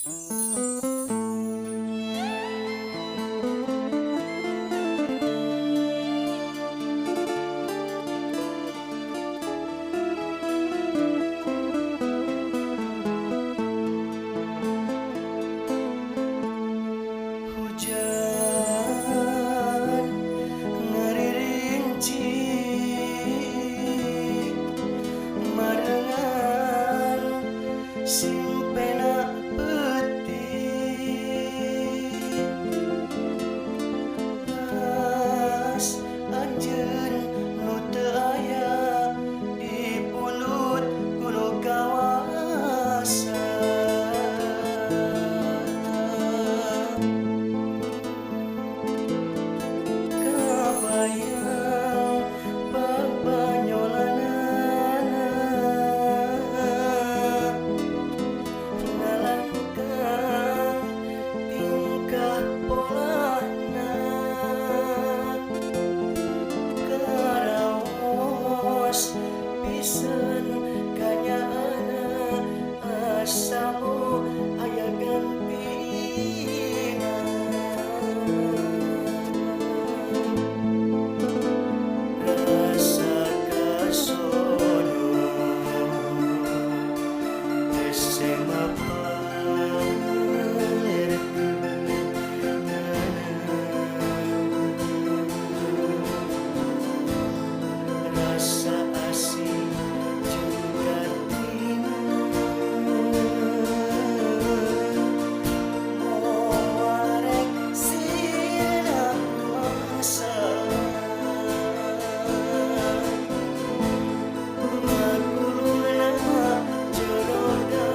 Hujan ngeririnci marengan simpena peti pas anjeun nu teu aya di pulut gunung kawasan. Kabayang babanyolanana ngalangkah tingkah polana karaos pisan kanyaana asamu aya gantina. Rasa kasono SMA rasa asing juga moarek siram masa maguluna jeroda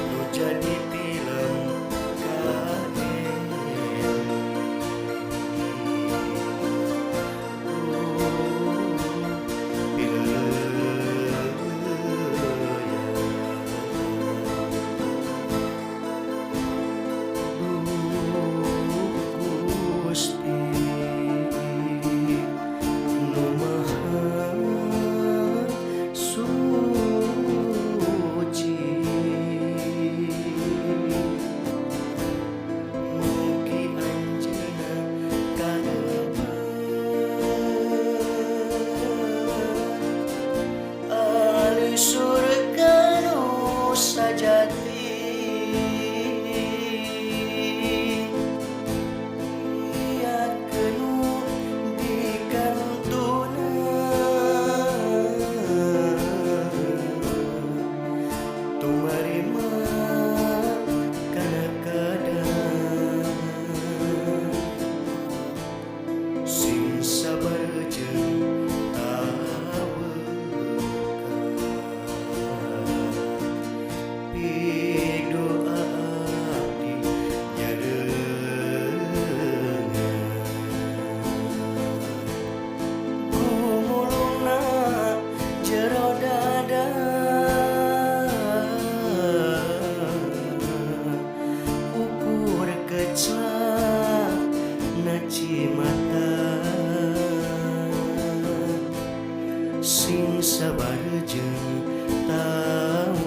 nu jadi film Gusti nu maha suci mugi anjeunna karebeut ahli surga nu sajati yakeun di kantuna tumarima kana kadang sing sabar jeung pidoa abdi nyareungan gumulungna jero dada ukur keclak naci mata sing sabar jeung tawakal.